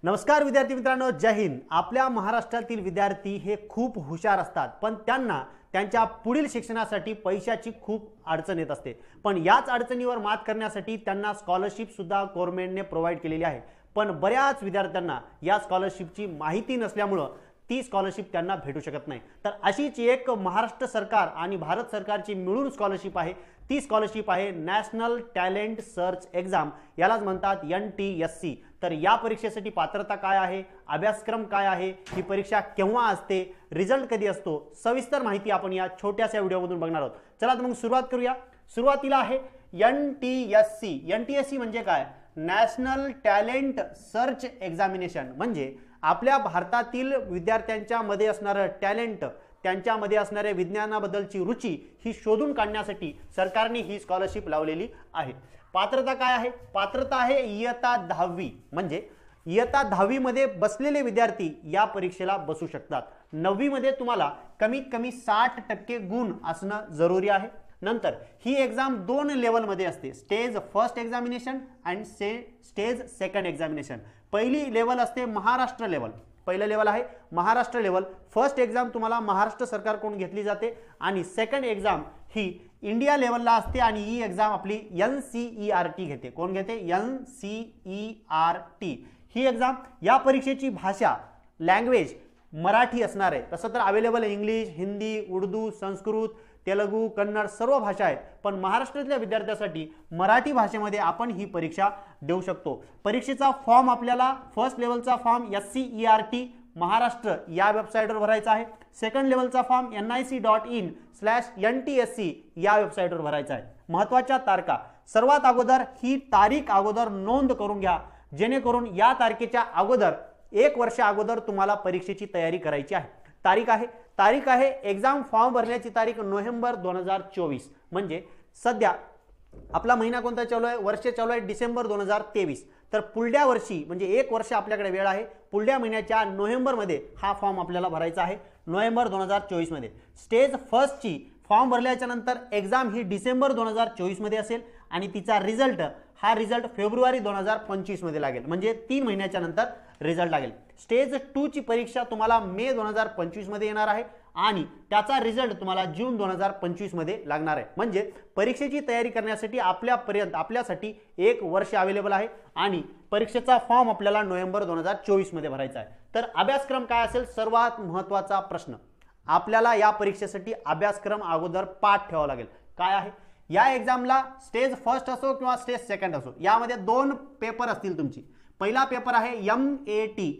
नमस्कार विद्यार्थी मित्रांनो, जय हिंद। आपल्या महाराष्ट्रातील विद्यार्थी हे खूप हुशार असतात, पण त्यांना त्यांच्या पुढील शिक्षणासाठी पैशाची खूप अडचण येत असते। पण याच अडचणीवर मात करण्यासाठी त्यांना स्कॉलरशिप सुद्धा गव्हर्नमेंटने प्रोव्हाइड केलेली आहे। पण बऱ्याच विद्यार्थ्यांना या स्कॉलरशिपची माहिती नसल्यामुळे ती स्कॉलरशिप त्यांना भेटू शकत नाही। तर अशीच एक महाराष्ट्र सरकार आणि भारत सरकारची मिळून स्कॉलरशिप आहे। ती स्कॉलरशिप आहे नॅशनल टॅलेंट सर्च एक्झाम, यालाच म्हणतात NTSC। तर या परीक्षेसाठी पात्रता काय आहे, अभ्यासक्रम काय आहे, ही परीक्षा केव्हा असते, रिझल्ट कधी असतो, सविस्तर माहिती आपण या छोट्याशा व्हिडिओमधून बघणार आहोत। चला तर मग सुरुवात करूया। सुरुवातीला आहे NTSC। NTSC म्हणजे काय? National talent search examination. म्हणजे आपल्या भारतातील विद्यार्थ्यांच्या मध्ये असणारे टॅलेंट, त्यांच्यामध्ये असणारे विज्ञानाबद्दलची रुची ही शोधून काढण्यासाठी सरकारने ही स्कॉलरशिप लावलेली आहे। पात्रता काय आहे? पात्रता आहे इयत्ता 10वी। म्हणजे इयत्ता 10वी मध्ये बसलेले विद्यार्थी या परीक्षेला बसू शकतात। 9वी मध्ये तुम्हाला कमीत कमी 60% गुण असणं जरुरी आहे। नंतर ही एक्झाम 2 लेवल मध्ये असते, स्टेज फर्स्ट एक्झामिनेशन आणि स्टेज सेकंड एक्झामिनेशन। पहिली लेवल असते महाराष्ट्र लेवल, पहिलं लेवल आहे महाराष्ट्र लेवल। फर्स्ट एक्झाम तुम्हाला महाराष्ट्र सरकारकडून घेतली जाते आणि सेकंड एक्झाम ही इंडिया लेवलला असते आणि ही एक्झाम आपली NCERT घेते। कोण घेते? NCERT। ही एक्झाम, या परीक्षेची भाषा, लँग्वेज मराठी असणार आहे। तसं तर अवेलेबल इंग्लिश, हिंदी, उर्दू, संस्कृत, तेलुगू, कन्नड सर्व भाषा आहेत, पण महाराष्ट्रातल्या विद्यार्थ्यांसाठी मराठी भाषेमध्ये आपण ही परीक्षा देऊ शकतो। परीक्षेचा फॉर्म आपल्याला फर्स्ट लेवलचा फॉर्म SCERT महाराष्ट्र या वेबसाईटवर भरायचा आहे। सेकंड लेवलचा फॉर्म nic.in/NTSC या वेबसाईटवर भरायचा आहे। महत्त्वाच्या तारखा, सर्वात अगोदर ही तारीख अगोदर नोंद करून घ्या, जेणेकरून या तारखेच्या अगोदर 1 वर्ष अगोदर तुम्हाला परीक्षेची तयारी करायची आहे। तारीख आहे एक्झाम फॉर्म भरण्याची तारीख नोव्हेंबर 2024। म्हणजे सध्या आपला महिना कोणता चालू आहे? वर्ष चालू आहे डिसेंबर 2023। तर पुढल्या वर्षी म्हणजे 1 वर्ष आपल्याकडे वेळ आहे। पुढल्या महिन्याच्या नोव्हेंबर मध्ये हा फॉर्म आपल्याला भरायचा आहे, नोव्हेंबर 2024 मध्ये। स्टेज फर्स्टची फॉर्म भरल्याच्या नंतर एक्झाम ही डिसेंबर 2024 मध्ये असेल आणि तिचा रिझल्ट फेब्रुवारी 2025 मध्ये लागेल। म्हणजे 3 महिन्याच्या नंतर रिझल्ट लागेल। स्टेज 2 ची परीक्षा तुम्हाला मे 2025 मध्ये येणार आहे आणि त्याचा रिझल्ट तुम्हाला जून 2025 मध्ये लागणार आहे। म्हणजे परीक्षेची तयारी करण्यासाठी आपल्यासाठी 1 वर्ष अवेलेबल आहे आणि परीक्षेचा फॉर्म आपल्याला नोव्हेंबर 2024 मध्ये भरायचा आहे। तर अभ्यासक्रम काय असेल? सर्वात महत्त्वाचा प्रश्न, आपल्याला या परीक्षेसाठी अभ्यासक्रम अगोदर पाठ ठेवावा लागेल। काय आहे? या एक्झामला स्टेज फर्स्ट असो किंवा स्टेज सेकंड असो, यामध्ये 2 पेपर असतील तुमची। पहिला पेपर आहे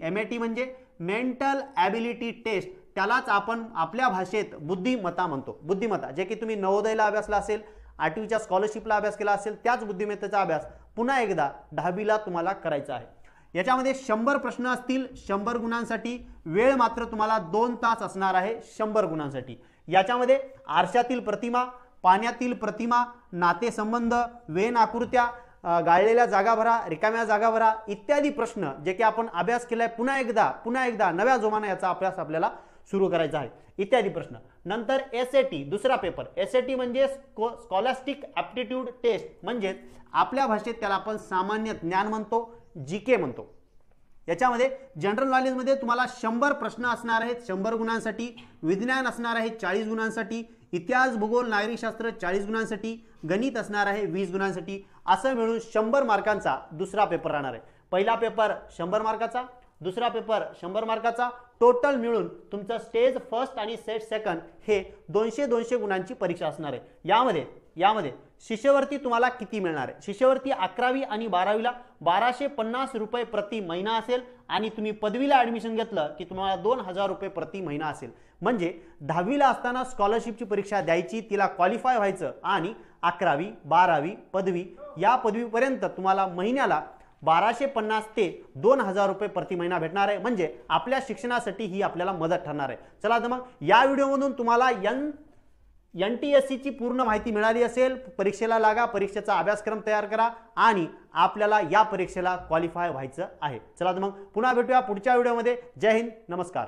MAT म्हणजे मेंटल ॲबिलिटी टेस्ट, त्यालाच आपण आपल्या भाषेत बुद्धिमत्ता म्हणतो। बुद्धिमत्ता जे की तुम्ही नवोदयला अभ्यासला असेल, 8वीच्या स्कॉलरशिपला अभ्यास केला असेल, त्याच बुद्धिमत्तेचा अभ्यास पुन्हा एकदा 10वीला तुम्हाला करायचा आहे। याच्यामध्ये 100 प्रश्न असतील, 100 गुणांसाठी। वेळ मात्र तुम्हाला 2 तास असणार आहे 100 गुणांसाठी। याच्यामध्ये आरशातील प्रतिमा, पाण्यातील प्रतिमा, नातेसंबंध, वेन आकृत्या, गाळलेल्या जागा भरा, रिकाम्या जागा भरा इत्यादी प्रश्न जे की आपण अभ्यास केलाय पुन्हा एकदा नव्या जोमाने याचा अभ्यास आपल्याला सुरू करायचा आहे, इत्यादी प्रश्न। नंतर SAT दुसरा पेपर। SAT म्हणजे स्कॉलॅस्टिक ॲप्टिट्यूड टेस्ट, म्हणजे आपल्या भाषेत त्याला आपण सामान्य ज्ञान म्हणतो, GK म्हणतो। याच्यामध्ये जनरल नॉलेज मध्ये तुम्हाला 100 प्रश्न असणार आहेत 100 गुणांसाठी, विज्ञान असणार आहे 40 गुणांसाठी, इतिहास, भूगोल, नागरिकशास्त्र 40 गुणांसाठी, गणित असणार आहे 20 गुणांसाठी। असं मिळून 100 मार्कांचा दुसरा पेपर राहणार आहे। पहिला पेपर 100 मार्काचा, दुसरा पेपर 100 मार्काचा। टोटल मिळून तुमचं स्टेज फर्स्ट आणि स्टेज सेकंड हे 200 गुणांची परीक्षा असणार आहे। यामध्ये शिष्यवृत्ती तुम्हाला किती मिळणार आहे? शिष्यवृत्ती 11वी आणि 12वीला 1250 रुपये प्रति महिना असेल आणि तुम्ही पदवीला ऍडमिशन घेतलं की तुम्हाला 2000 रुपये प्रति महिना असेल। म्हणजे 10वीला असताना स्कॉलरशिपची परीक्षा द्यायची, तिला क्वालिफाय व्हायचं आणि 11वी, 12वी, पदवी या पदवीपर्यंत तुम्हाला महिन्याला 1250 ते 2000 रुपये प्रति महिना भेटणार आहे। म्हणजे आपल्या शिक्षणासाठी ही आपल्याला मदत ठरणार आहे। चला तर मग या व्हिडिओमधून तुम्हाला NTSC ची पूर्ण माहिती मिळाली असेल। परीक्षेला लागा, परीक्षेचा अभ्यासक्रम तयार करा आणि आपल्याला या परीक्षेला क्वालिफाय व्हायचं आहे। चला तर मग पुन्हा भेटूया पुढच्या व्हिडिओमध्ये। जय हिंद, नमस्कार।